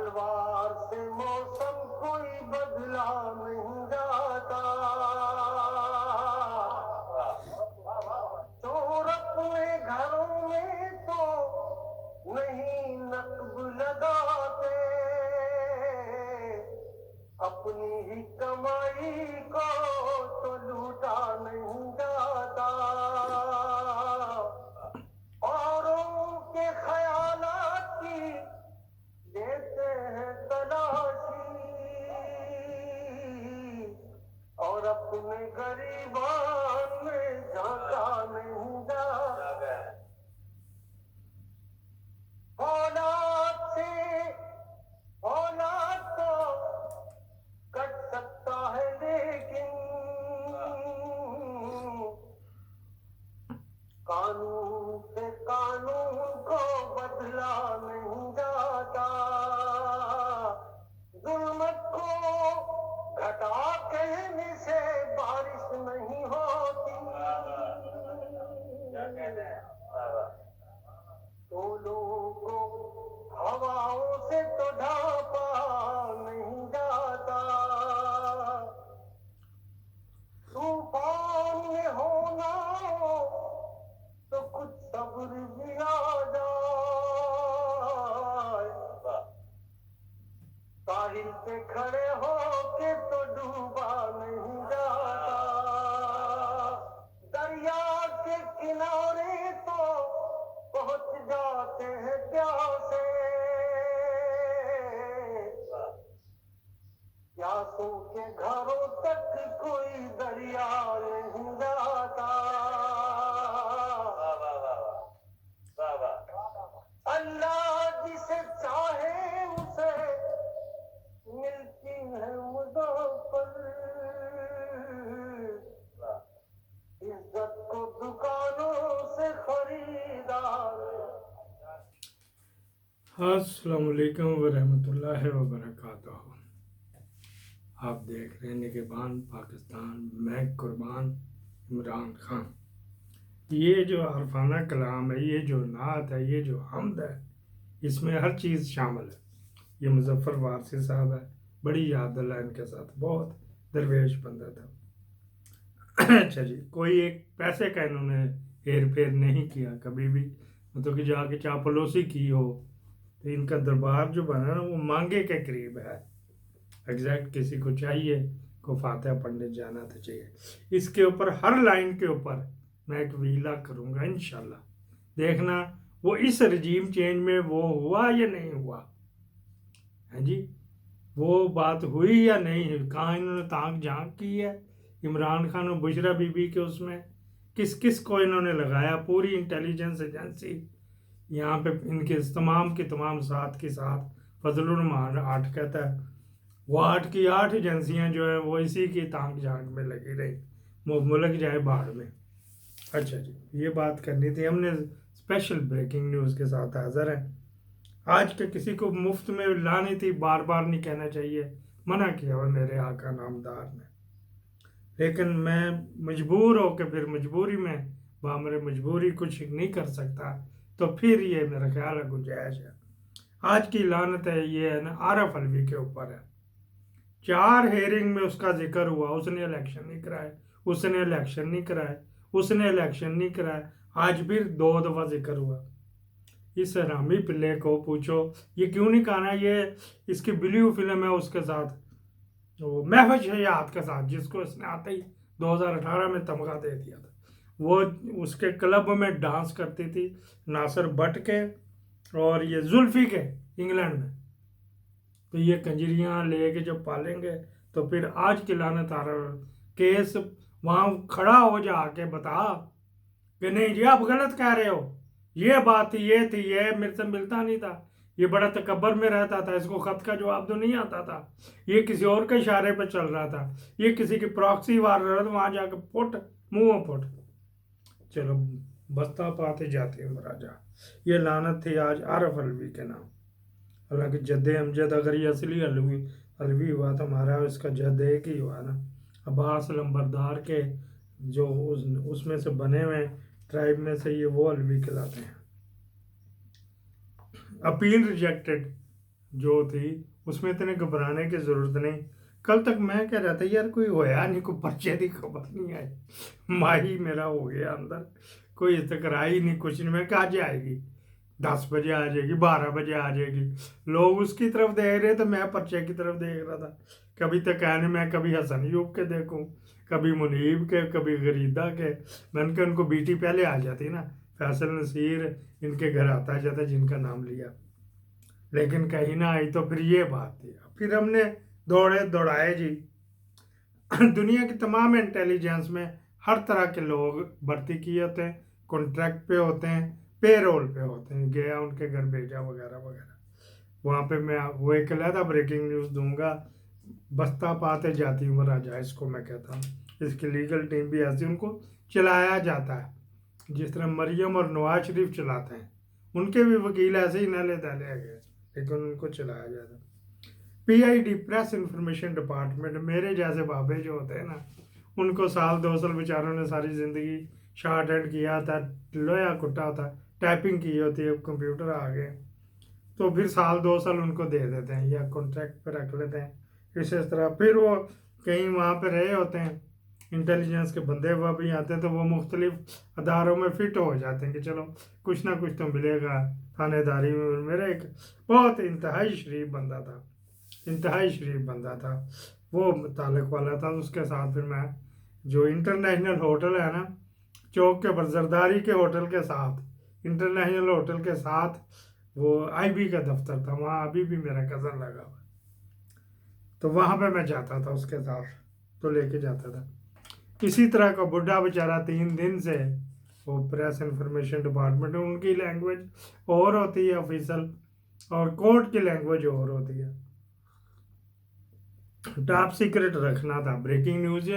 तलवार से मौसम कोई बदला नहीं जाता, चोर अपने घरों में तो नहीं नकब लगाते, अपनी ही कमाई को तो लूटा नहीं जाता, औरों के ख्यालात की देते हैं तलाशी, और अपने गरीबान में झांका नहीं जाता। औलाद से औलाद तो कट सकता है, लेकिन कानून से कानून को बदला नहीं जाता, जुल्मत को घटा कहने से बारिश नहीं होती, फूलों को हवाओं से तो ढांपा नहीं जाता, तूफान में होना हो तो कुछ सब्र भी आ जाए, साहिल पे खड़े हो के तो डूबा नहीं जाता, दरिया के किनारे तो पहुंच जाते हैं प्यासे, प्यासों के घरों तक कोई दरिया नहीं जाता, अल्लाह जिसे चाहे उसे मिलती है मुज़फ़्फ़र, इज्जत को दुकानों से खरीदार। अस्सलाम वालेकुम वरहमतुल्लाहि वबरकातुहू। आप देख रहे हैं निगहबान पाकिस्तान, मैं कुर्बान इमरान खान। ये जो अरफाना कलाम है, ये जो नात है, ये जो हमद है, इसमें हर चीज़ शामिल है। ये मुज़फ़्फ़र वारसी साहब है, बड़ी याद है इनके साथ, बहुत दरवेश बंदा था। अच्छा जी, कोई एक पैसे का इन्होंने हेर फेर नहीं किया कभी भी, मतलब कि जाके चापलूसी की हो, तो इनका दरबार जो बना ना वो मांगे के करीब है। एग्जैक्ट किसी को चाहिए को फातिहा पढ़ने जाना तो चाहिए। इसके ऊपर हर लाइन के ऊपर मैं एक वीला करूँगा इंशाल्लाह, देखना वो इस रजीम चेंज में वो हुआ या नहीं हुआ है जी, वो बात हुई या नहीं हुई, कहाँ इन्होंने ताक झांक की है इमरान खान और बुशरा बीबी के, उसमें किस किस को इन्होंने लगाया, पूरी इंटेलिजेंस एजेंसी यहाँ पे इनके तमाम के तमाम साथ के साथ फजलुर रहमान 8 कहता है, वो 8 की 8 एजेंसियाँ जो है वो इसी की ताक झांक में लगी रही, वो मुल्क जाए बाढ़ में। अच्छा जी, ये बात करनी थी, हमने स्पेशल ब्रेकिंग न्यूज़ के साथ हाजिर हैं। आज के किसी को मुफ्त में लानी थी, बार बार नहीं कहना चाहिए, मना किया हुआ मेरे आका नामदार ने, लेकिन मैं मजबूर होकर फिर मजबूरी में बामरे मजबूरी कुछ नहीं कर सकता, तो फिर ये मेरा ख्याल है गुंजाइश है। आज की लानत है ये है ना आरफ अलवी के ऊपर है। 4 हेयरिंग में उसका जिक्र हुआ, उसने इलेक्शन नहीं कराए, उसने इलेक्शन नहीं कराए, उसने इलेक्शन नहीं कराए, आज फिर 2 दफ़ा जिक्र हुआ। इस हरामी पिल्ले को पूछो ये क्यों नहीं कहना, ये इसकी ब्लू फिल्म है उसके साथ, वो महफज हयात के साथ, जिसको इसने आते ही 2018 में तमगा दे दिया था, वो उसके क्लब में डांस करती थी नासिर भट्ट के और ये जुल्फी के इंग्लैंड में, तो ये कंजरियाँ लेके जब पालेंगे तो फिर आज की लानत आ रहा केस वहाँ खड़ा हो जाके बता कि नहीं जी आप गलत कह रहे हो, ये बात ये थी, ये मेरे से मिलता नहीं था, ये बड़ा तकब्बर में रहता था, इसको खत का जवाब तो नहीं आता था, ये किसी और के इशारे पर चल रहा था, ये किसी की प्रॉक्सी वार रहा था, वहाँ जाके फुट मुँह फुट। चलो बस्ता पाते जाते हैं महाराजा। ये लानत थी आज आरफ अलवी के नाम। हालांकि जद्दे अमजद अगर ये असली अलवी हुआ तो हमारा इसका जद एक ही हुआ ना, अब्बास लंबरदार के जो उसमें से बने हुए ट्राइब में से ये वो अलवी कहलाते हैं। अपील रिजेक्टेड, जो थी उसमें इतने घबराने की ज़रूरत नहीं। कल तक मैं कह रहा था यार कोई होया नहीं, कोई पर्चे की खबर नहीं आई, माही मेरा हो गया अंदर, कोई तकरार ही नहीं, कुछ नहीं। मैं कहा आज आएगी, 10 बजे आ जाएगी, 12 बजे आ जाएगी। लोग उसकी तरफ देख रहे थे, मैं पर्चे की तरफ देख रहा था। कभी तक कहने मैं कभी हसन यूब के देखूं, कभी मुनीब के, कभी गरीदा के। मैंने कहा उनको बीटी पहले आ जाती ना, फैसल नसीर इनके घर आता जाता जिनका नाम लिया, लेकिन कहीं ना आई। तो फिर ये बात थी, फिर हमने दौड़े दौड़ाए जी। दुनिया की तमाम इंटेलिजेंस में हर तरह के लोग भर्ती किए होते हैं, कॉन्ट्रैक्ट पे होते हैं, पे रोल पे होते हैं, गया उनके घर भेजा वगैरह वगैरह। वहाँ पे मैं वो एक अलहदा ब्रेकिंग न्यूज़ दूंगा, बस्ता पाते जाती उम्र राजा इसको मैं कहता हूँ। इसकी लीगल टीम भी ऐसी, उनको चलाया जाता है जिस तरह मरियम और नवाज शरीफ चलाते हैं। उनके भी वकील ऐसे ही नाले दाले गए, लेकिन उनको चलाया जाता है। पीआईडी, प्रेस इंफॉर्मेशन डिपार्टमेंट, मेरे जैसे बाबे जो होते हैं ना, उनको साल 2 साल बेचारों ने सारी ज़िंदगी शार्ट हैंड किया था, लोया कुटा होता, टाइपिंग की होती है, कंप्यूटर आ गए, तो फिर साल 2 साल उनको दे देते हैं या कॉन्ट्रैक्ट पर रख लेते हैं। इस तरह फिर वो कहीं वहाँ पे रहे होते हैं, इंटेलिजेंस के बंदे वह भी आते हैं, तो वो मुख्तलिफ अदारों में फिट हो जाते हैं कि चलो कुछ ना कुछ तो मिलेगा थानेदारी में। मेरा एक बहुत इंतहाई शरीफ बंदा था, इंतहाई शरीफ बंदा था, वो ताल्लुक वाला था। उसके साथ फिर मैं जो इंटरनेशनल होटल है ना चौक के ऊपर, जरदारी के होटल के साथ, इंटरनेशनल होटल के साथ वो आईबी का दफ्तर था, वहाँ अभी भी मेरा कज़न लगा हुआ, तो वहाँ पे मैं जाता था उसके साथ, तो लेके जाता था। इसी तरह का बुढ़ा बेचारा 3 दिन से वो प्रेस इंफॉर्मेशन डिपार्टमेंट है, उनकी लैंग्वेज और होती है ऑफिशियल, और कोर्ट की लैंग्वेज और होती है। टॉप सीक्रेट रखना था, ब्रेकिंग न्यूज़